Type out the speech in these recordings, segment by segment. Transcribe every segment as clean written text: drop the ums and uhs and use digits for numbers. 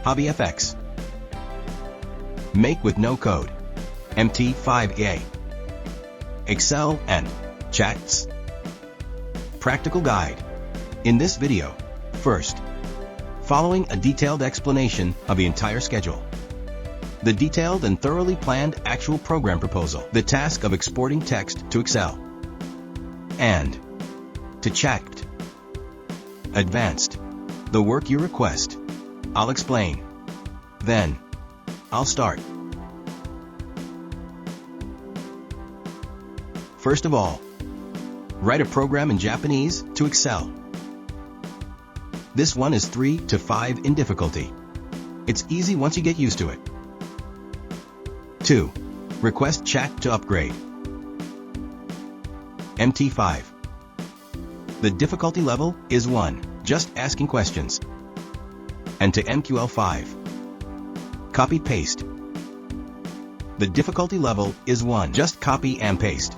Hobby FX. Make with no code. MT5A. Excel and Chats. Practical guide. In this video, first, following a detailed explanation of the entire schedule. The detailed and thoroughly planned actual program proposal. The task of exporting text to Excel. And to Chat. Advanced. The work you request. I'll explain. Then, I'll start. First of all, write a program in Japanese to Excel. This one is 3 to 5 in difficulty. It's easy once you get used to it. 2. Request Chat to upgrade. MT5. The difficulty level is 1, just asking questions. And to MQL5. Copy-paste. The difficulty level is 1, just copy and paste.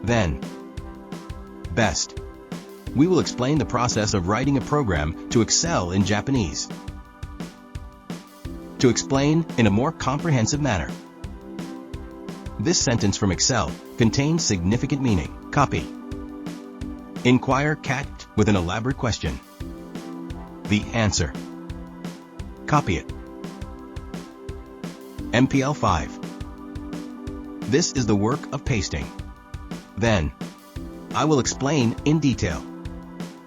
Then, best. We will explain the process of writing a program to Excel in Japanese. To explain in a more comprehensive manner. This sentence from Excel contains significant meaning. Copy. Inquire Chat with an elaborate question. The answer. Copy it. MPL5. This is the work of pasting. Then, I will explain in detail.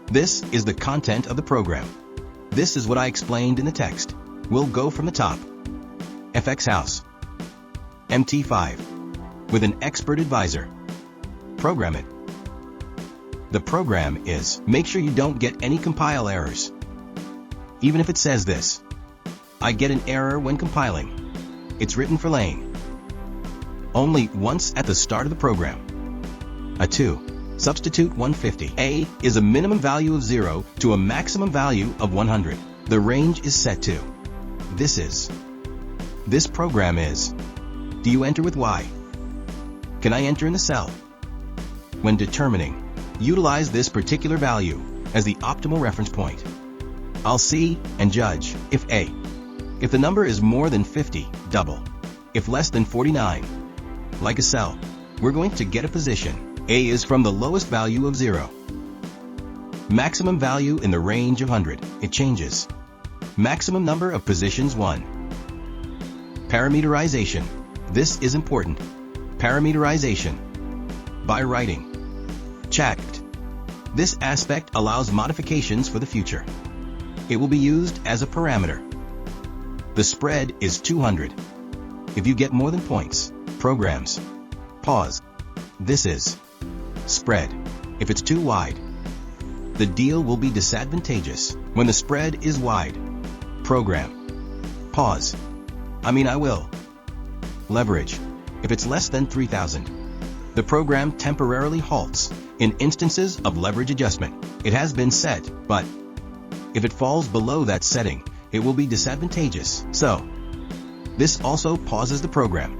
This is the content of the program. This is what I explained in the text. We'll go from the top. FX House. MT5. With an expert advisor. Program it. The program is, make sure you don't get any compile errors. Even if it says this. I get an error when compiling. It's written for lane. Only once at the start of the program. A 2. Substitute 150. A is a minimum value of 0 to a maximum value of 100. The range is set to. This program is. Do you enter with Y? Can I enter in the cell? When determining, utilize this particular value as the optimal reference point. I'll see and judge if A. If the number is more than 50, double. If less than 49, like a cell, we're going to get a position. A is from the lowest value of 0. Maximum value in the range of 100. It changes. Maximum number of positions 1. Parameterization. This is important. Parameterization. By writing. Chat. This aspect allows modifications for the future. It will be used as a parameter. The spread is 200. If you get more than points, programs. Pause. This is spread. If it's too wide, the deal will be disadvantageous. When the spread is wide, program. Pause. I will. Leverage. If it's less than 3,000, the program temporarily halts. In instances of leverage adjustment, it has been set, but if it falls below that setting, it will be disadvantageous. So, this also pauses the program.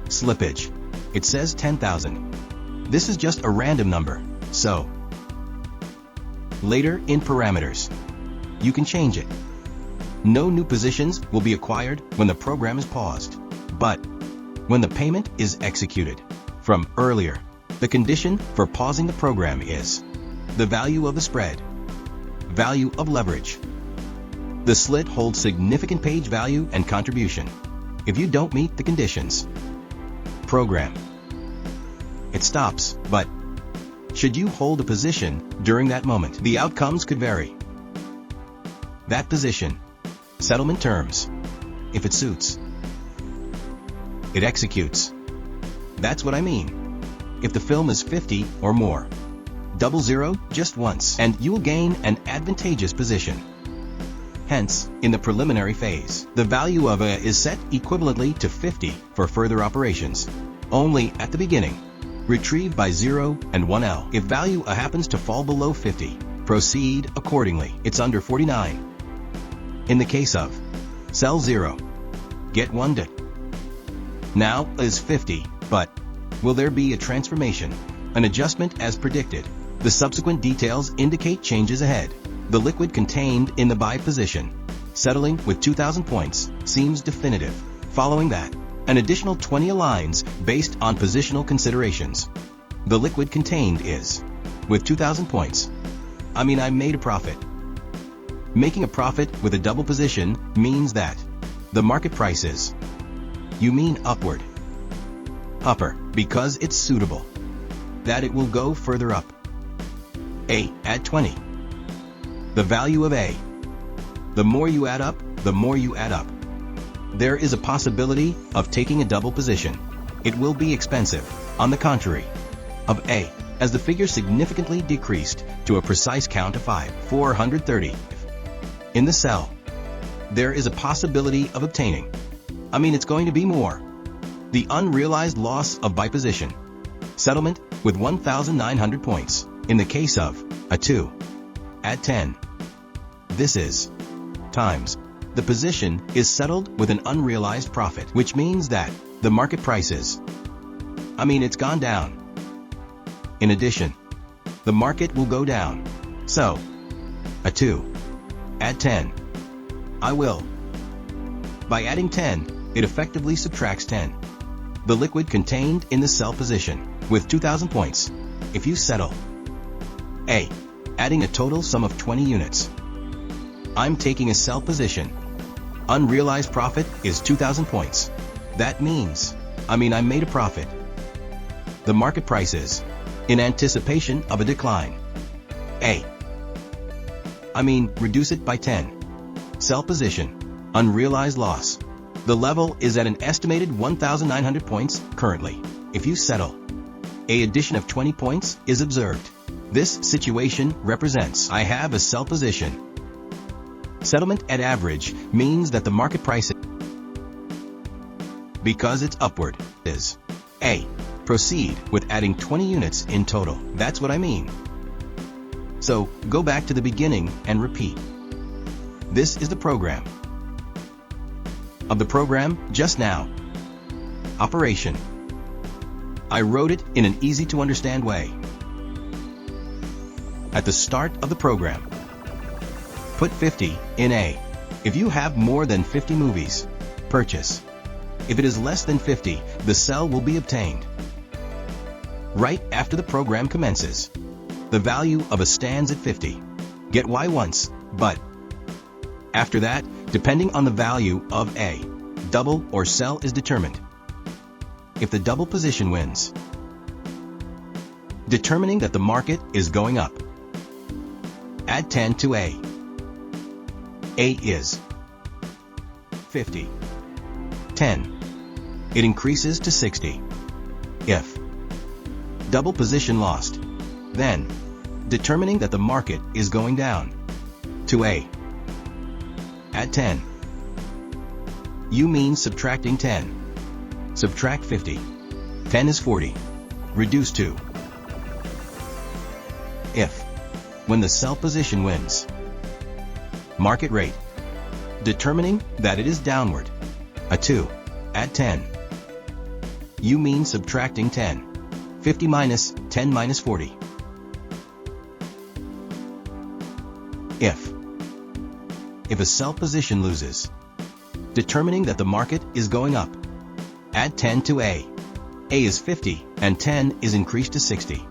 Slippage. It says 10,000. This is just a random number, so later in parameters, you can change it. No new positions will be acquired when the program is paused, but when the payment is executed. From earlier, the condition for pausing the program is the value of the spread, value of leverage. The slit holds significant page value and contribution. If you don't meet the conditions, program. It stops, but should you hold a position during that moment, the outcomes could vary. That position. Settlement terms. If it suits, it executes. That's what I mean. If the film is 50 or more, 00 just once, and you will gain an advantageous position. Hence, in the preliminary phase, the value of A is set equivalently to 50 for further operations. Only at the beginning. Retrieve by 0 and 1L. If value A happens to fall below 50, proceed accordingly. It's under 49. In the case of cell 0, get 1 to. Now is 50, but will there be a transformation, an adjustment as predicted? The subsequent details indicate changes ahead. The liquid contained in the buy position, settling with 2,000 points, seems definitive. Following that, an additional 20 aligns based on positional considerations. The liquid contained is, with 2,000 points. I made a profit. Making a profit with a double position means that the market price is, you mean upward. Upper, because it's suitable. That it will go further up. A, add 20. The value of A. The more you add up, the more you add up. There is a possibility of taking a double position. It will be expensive, on the contrary, of A, as the figure significantly decreased to a precise count of 430. In the sell, there is a possibility of obtaining. It's going to be more. The unrealized loss of buy position. Settlement with 1,900 points. In the case of a 2, add 10. This is times. The position is settled with an unrealized profit, which means that the market price is, it's gone down. In addition, the market will go down. So, a 2, add 10. I will. By adding 10, it effectively subtracts 10. The liquid contained in the sell position, with 2,000 points. If you settle A, adding a total sum of 20 units. I'm taking a sell position. Unrealized profit is 2,000 points. That means, I made a profit. The market price is, in anticipation of a decline. A. Reduce it by 10. Sell position. Unrealized loss. The level is at an estimated 1,900 points currently. If you settle, an addition of 20 points is observed. This situation represents I have a sell position. Settlement at average means that the market price, because it's upward, is A. Proceed with adding 20 units in total. That's what I mean. So, go back to the beginning and repeat. This is the program. Of the program just now. Operation. I wrote it in an easy-to-understand way. At the start of the program, put 50 in A. If you have more than 50 movies, purchase. If it is less than 50, the sell will be obtained. Right after the program commences, the value of A stands at 50. Get Y once, but after that, depending on the value of A, double or sell is determined. If the double position wins, determining that the market is going up, add 10 to A. A is 50. 10. It increases to 60. If double position lost, then determining that the market is going down to A, add 10. You mean subtracting 10. Subtract 50. 10 is 40. Reduce to. If, when the sell position wins, market rate, determining that it is downward, a 2, add 10. You mean subtracting 10. 50 minus 10 minus 40. If a sell position loses, determining that the market is going up, add 10 to A. A is 50 and 10 is increased to 60.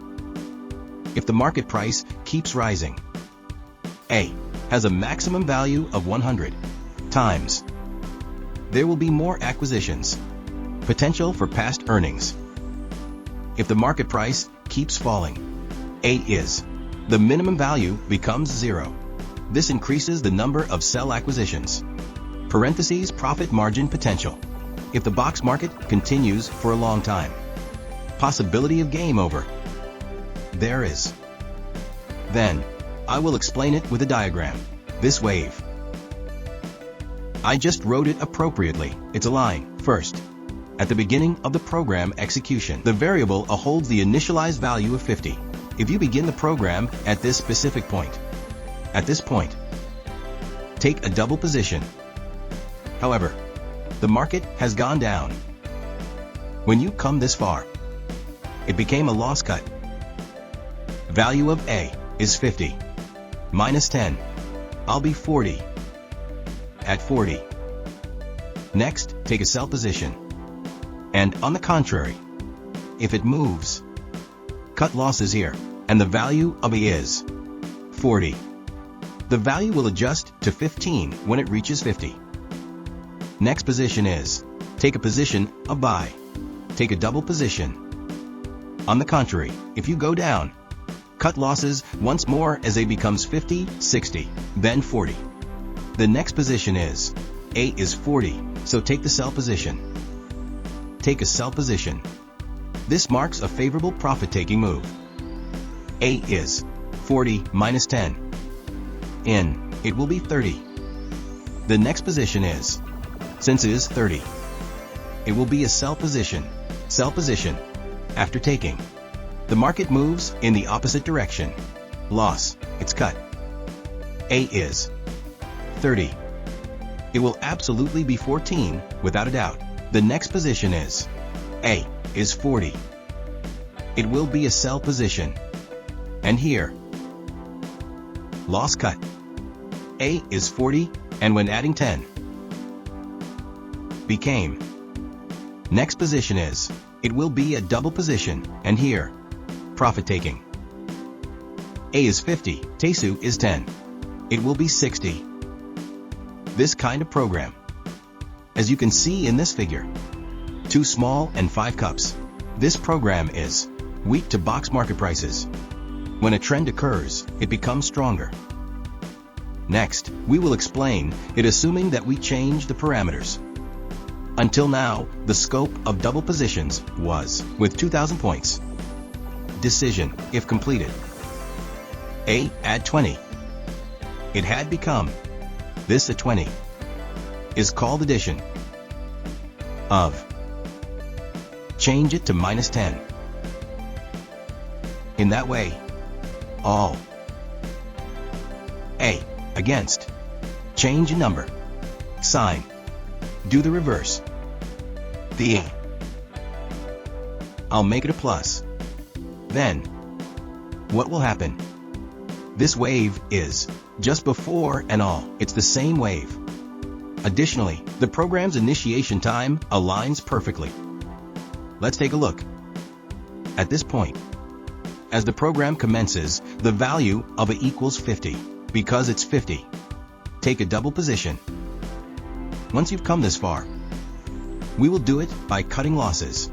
If the market price keeps rising, A has a maximum value of 100 times. There will be more acquisitions. Potential for past earnings. If the market price keeps falling, A is, the minimum value becomes 0. This increases the number of sell acquisitions. Parentheses profit margin potential. If the box market continues for a long time, possibility of game over. There is. Then, I will explain it with a diagram. This wave. I just wrote it appropriately. It's a line. First, at the beginning of the program execution, the variable A holds the initialized value of 50. If you begin the program at this specific point, at this point, take a double position. However, the market has gone down. When you come this far, it became a loss cut. Value of A is 50. minus 10. I'll be 40. At 40. Next, take a sell position. And on the contrary, if it moves, cut losses here, and the value of A is 40. The value will adjust to 15 when it reaches 50. Next position is, take a position of buy. Take a double position. On the contrary, if you go down, cut losses once more as A becomes 50, 60, then 40. The next position is, A is 40, so take the sell position. Take a sell position. This marks a favorable profit-taking move. A is 40 minus 10. In, it will be 30. The next position is, since it is 30, it will be a sell position. Sell position. After taking, the market moves in the opposite direction. Loss, it's cut. A is 30. It will absolutely be 14, without a doubt. The next position is, A is 40. It will be a sell position. And here, loss cut. A is 40, and when adding 10, became. Next position is, it will be a double position, and here, profit taking. A is 50, Tesu is 10. It will be 60. This kind of program, as you can see in this figure, 2 small and 5 cups. This program is weak to box market prices. When a trend occurs, it becomes stronger. Next, we will explain it assuming that we change the parameters. Until now, the scope of double positions was with 2,000 points. Decision, if completed. A, add 20. It had become. This at 20 is called addition of. Change it to minus 10. In that way, all. A, against. Change a number. Sign. Do the reverse. The A. I'll make it a plus. Then, what will happen? This wave is just before and all. It's the same wave. Additionally, the program's initiation time aligns perfectly. Let's take a look. At this point, as the program commences, the value of A equals 50. Because it's 50, take a double position. Once you've come this far, we will do it by cutting losses.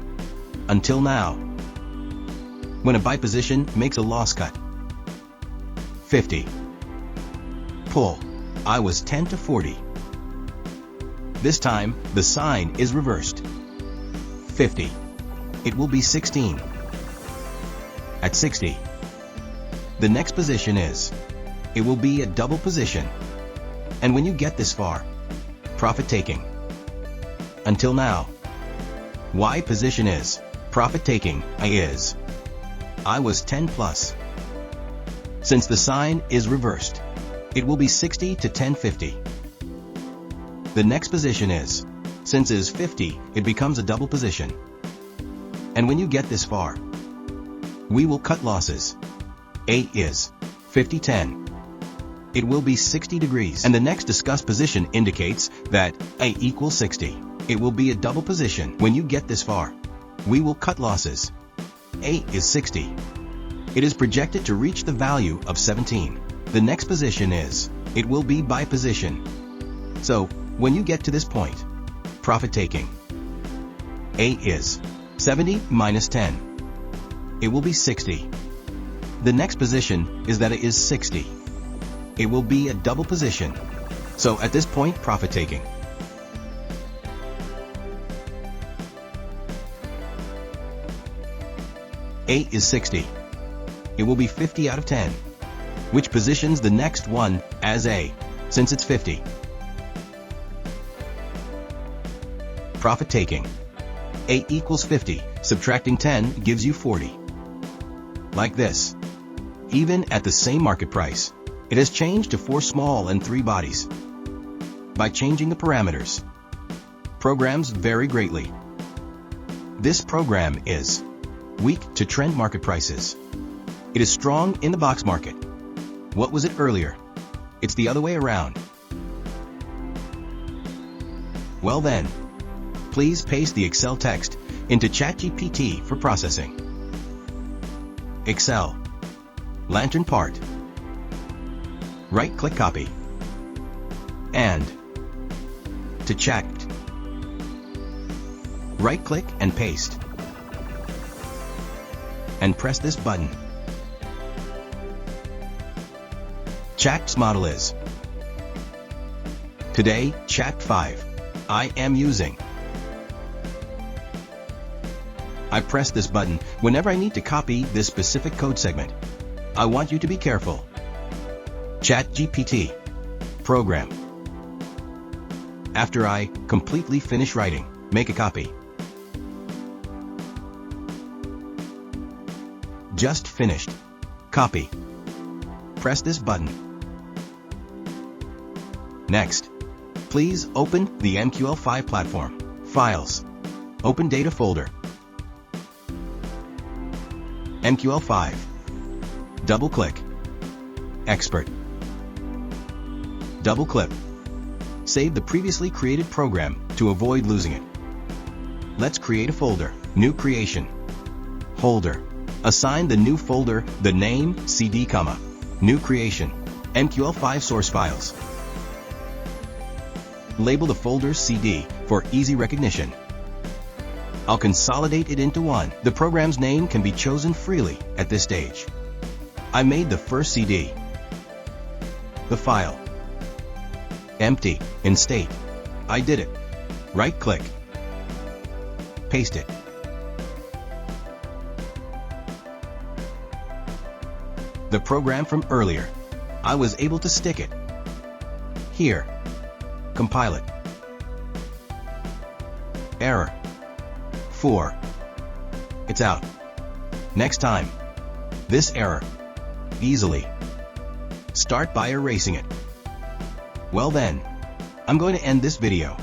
Until now, when a buy position makes a loss cut. 50. Pull. I was 10 to 40. This time, the sign is reversed. 50. It will be 16. At 60. The next position is, it will be a double position. And when you get this far, profit taking. Until now, Y position is, profit taking, I was 10 plus. Since the sign is reversed, it will be 60 to 10.50. The next position is, since it is 50, it becomes a double position. And when you get this far, we will cut losses. A is 50-10. It will be 60 degrees. And the next discussed position indicates that A equals 60. It will be a double position. When you get this far, we will cut losses. A is 60. It is projected to reach the value of 17. The next position is, it will be buy position. So, when you get to this point, profit taking. A is 70 minus 10. It will be 60. The next position is that it is 60. It will be a double position. So at this point, profit taking. A is 60. It will be 50 out of 10, which positions the next one as A, since it's 50. Profit taking. A equals 50, subtracting 10 gives you 40. Like this. Even at the same market price, it has changed to 4 small and 3 bodies. By changing the parameters, programs vary greatly. This program is weak to trend market prices. It is strong in the box market. What was it earlier? It's the other way around. Well then, please paste the Excel text into ChatGPT for processing. Excel. Lantern part. Right-click copy. And to chat. Right-click and paste. And press this button. Chat's model is today Chat 5. I am using. I press this button whenever I need to copy this specific code segment. I want you to be careful. ChatGPT program. After I completely finish writing, make a copy. Just finished. Copy. Press this button. Next, please open the MQL5 platform. Files. Open Data folder. MQL5. Double-click. Export. Double-click. Save the previously created program to avoid losing it. Let's create a folder. New creation. Folder. Assign the new folder the name CD, new creation. MQL5 source files. Label the folder CD for easy recognition. I'll consolidate it into one. The program's name can be chosen freely at this stage. I made the first CD. The file. Empty in state. I did it. Right-click. Paste it. The program from earlier. I was able to stick it here. Compile it. Error. 4. It's out. Next time. This error. Easily. Start by erasing it. Well then, I'm going to end this video.